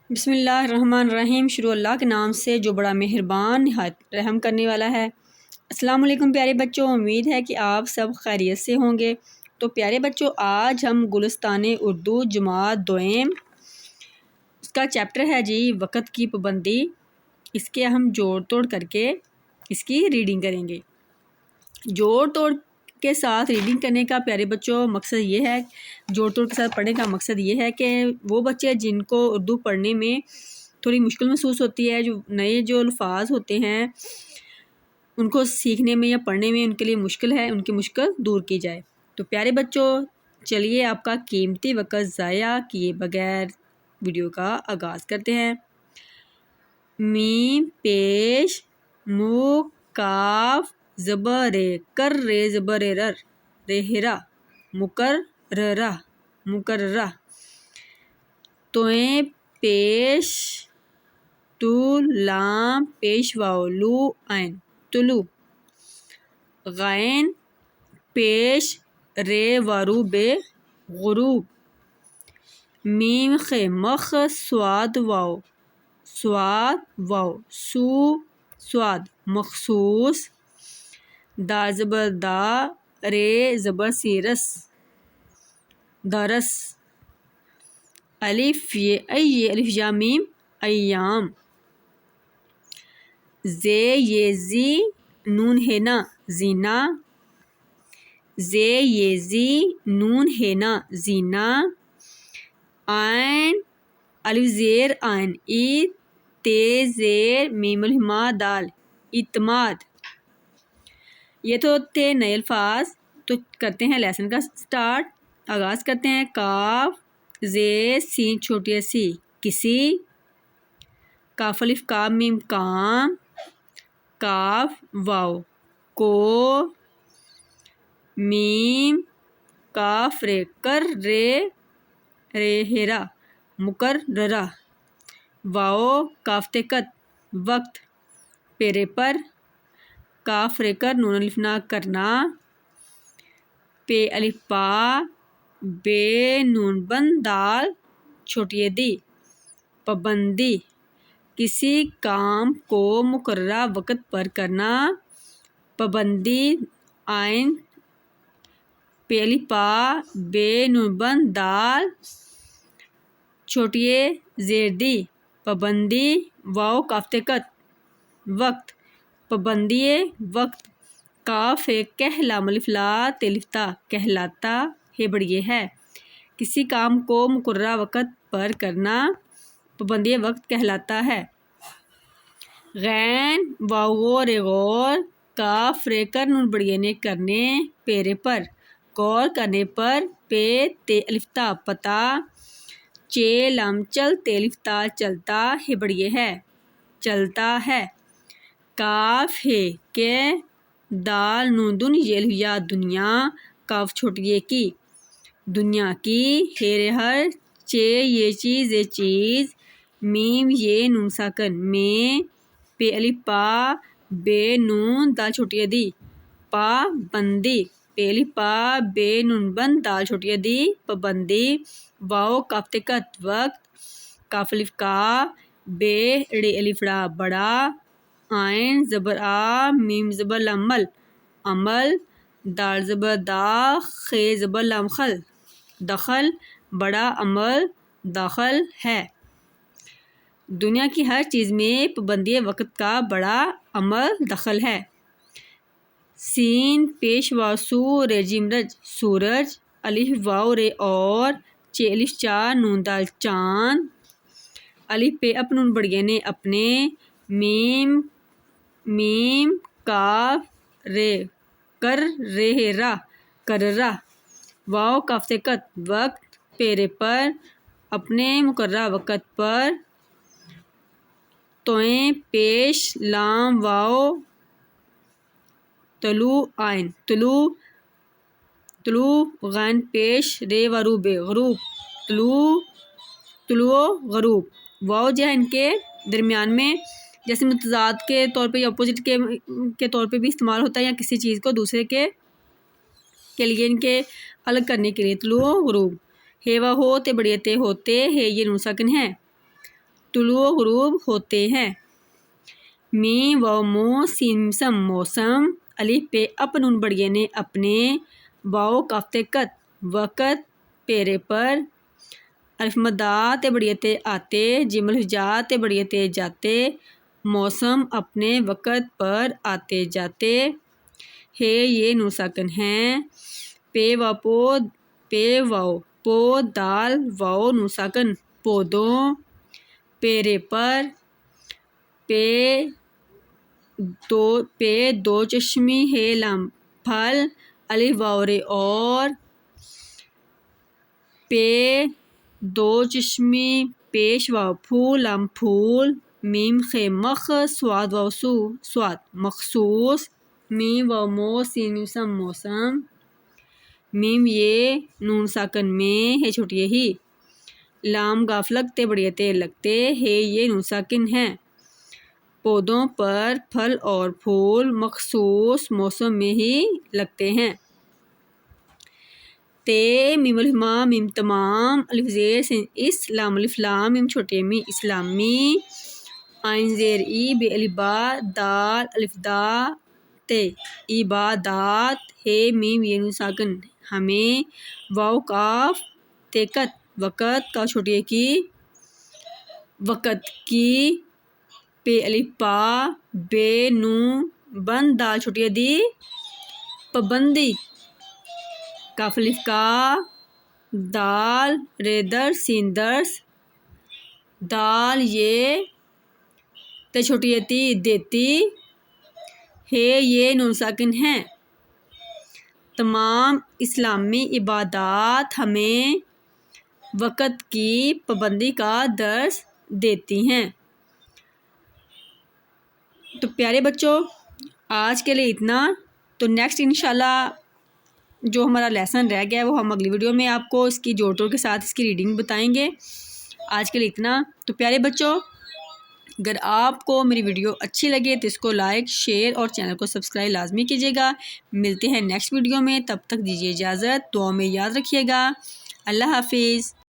بسم اللہ الرحمن الرحیم۔ شروع اللہ کے نام سے جو بڑا مہربان نہایت رحم کرنے والا ہے۔ السلام علیکم پیارے بچوں، امید ہے کہ آپ سب خیریت سے ہوں گے۔ تو پیارے بچوں، آج ہم گلستان اردو جماعت دوئم اس کا چیپٹر ہے جی وقت کی پابندی۔ اس کے ہم جوڑ توڑ کر کے اس کی ریڈنگ کریں گے۔ جوڑ توڑ کے ساتھ ریڈنگ کرنے کا پیارے بچوں مقصد یہ ہے، جوڑ توڑ کے ساتھ پڑھنے کا مقصد یہ ہے کہ وہ بچے جن کو اردو پڑھنے میں تھوڑی مشکل محسوس ہوتی ہے، جو نئے الفاظ ہوتے ہیں ان کو سیکھنے میں یا پڑھنے میں ان کے لیے مشکل ہے، ان کی مشکل دور کی جائے۔ تو پیارے بچوں چلیے آپ کا قیمتی وقت ضائع کیے بغیر ویڈیو کا آغاز کرتے ہیں۔ میم پیش مو کاف زبر کر رے زبر رر رہرا مکررہ مکررہ توئیں پیش تو لام پیش واو لو عین طلوع غین پیش رے وارو بے غروب میم خ مخ سواد واو سو سواد مخصوص دا زبر دا رے زبر سیرس درس الف یہ الف یا میم ایام زے یہ زی نون ہے نا زینا زے یہ زی نون ہے نا زینا عین الف زیر عین ای تے زیر میم الہما دال اعتماد۔ یہ تو تھے نئے الفاظ، تو کرتے ہیں لیسن کا سٹارٹ۔ آغاز کرتے ہیں۔ کاف زے سین چھوٹی سی کسی، کاف الف کاف میم کام، کاف واو کو، میم کاف رے کر رے رہرا مکررہ واو کاف تکت وقت پیرے پر، کاف رے کر نون الف نا کرنا، پے الف پا بے نون بند دال چھوٹی دی پابندی، کسی کام کو مقررہ وقت پر کرنا، پابندی عین پے الف پا بے نون بند دال چھوٹی زیر دی پابندی واو کاف تکت وقت پابندی وقت، کاف کہہ لام الف لا تلف تا کہلاتا ہے بڑی ہے، کسی کام کو مقررہ وقت پر کرنا پابندی وقت کہلاتا ہے۔ غین واو غور غور، کاف رے کر نون بڑی نے کرنے پیرے پر غور کرنے پر، پے تے الف تا پتا، چے لام چل تے الف تا چلتا ہے بڑی ہے چلتا ہے، کاف ہے کہ دال نون دن یہ الف یا دنیا، کاف چھوٹی کی دنیا کی، ہیر ہر چے یہ چیز یہ چیز، میم یہ نون ساکن میں، پے الف پا بے نون دال چھوٹی دی پابندی، پے الف پا بے نون بند دال چھوٹی دی پابندی واو کاف تکت وقت، کاف الف کا بے ڑے الف ڑا بڑا، عین زبر آ میم زبر لام مل عمل، دال زبر دا خے زبر لام خل دخل بڑا عمل داخل ہے۔ دنیا کی ہر چیز میں پابندی وقت کا بڑا عمل دخل ہے۔ سین پیش واو سو رے جیم رج سورج، الف واو رے اور، چے الف چا نون دال چاند، الف پہ اپ نون بڑی نے اپنے، میم کاف رے کر رہرا کررہ واو کاف تکت وقت پیرے پر اپنے مقررہ وقت پر، توئیں پیش لام واو طلوع عین طلوع غین پیش رے وارو بے غروب طلوع غروب، واو جو ہے ان کے درمیان میں جیسے متضاد کے طور پہ یا اپوزٹ کے طور پہ بھی استعمال ہوتا ہے، یا کسی چیز کو دوسرے کے لیے ان کے الگ کرنے کے لیے، طلوع غروب۔ ہے و ہو تے بڑی تے ہوتے ہے یہ نون ساکن ہے، طلوع و غروب ہوتے ہیں۔ میم واو مو سین سم موسم، الف پہ اپ نون بڑھئے نے اپنے، واو کاف تے کت وقت پیرے پر، الف مدہ تے بڑھئے تے آتے، جیم الف جا تے بڑھئے تے جاتے، موسم اپنے وقت پر آتے جاتے، ہے یہ نون ساکن ہیں، پے واو پو دال واو نون ساکن پودوں، پیرے پر، پے دو چشمی ہے لام پھل، الف واو رے اور، پے دو چشمی پیش واو پھول لام پھول، میم خے مخ صاد واو سو سواد مخصوص، میم واو مو سین میم سم موسم، میم یہ نون ساکن میں ہے چھوٹی ہے ہی، لام گاف لگتے بڑھئے تے لگتے، ہے یہ نون ساکن ہیں، پودوں پر پھل اور پھول مخصوص موسم میں ہی لگتے ہیں۔ تے میم الف ما میم تمام، الف زیر سین اس، لام الف لام میم چھوٹی می اسلامی، عین زیر ای بے الف با دال الف دا تے عبادات، ہے میم یہ نون ساکن ہمیں، واو کاف تے کت وقت کا چھوٹی ہے کی وقت کی، پے الف پا بے نون بند دال چھوٹی ہے دی پابندی، کاف الف کا دال رے در سین درس، دال یہ تے چھوٹی ہے تی دیتی، ہے یہ نون ساکن ہیں، تمام اسلامی عبادات ہمیں وقت کی پابندی کا درس دیتی ہیں۔ تو پیارے بچوں آج کے لیے اتنا، تو نیکسٹ انشاءاللہ جو ہمارا لیسن رہ گیا ہے وہ ہم اگلی ویڈیو میں آپ کو اس کی جوڑ توڑ کے ساتھ اس کی ریڈنگ بتائیں گے۔ آج کے لیے اتنا، تو پیارے بچوں اگر آپ کو میری ویڈیو اچھی لگے تو اس کو لائک شیئر اور چینل کو سبسکرائب لازمی کیجیے گا۔ ملتے ہیں نیکسٹ ویڈیو میں، تب تک دیجیے اجازت، دعاؤں میں یاد رکھیے گا۔ اللہ حافظ۔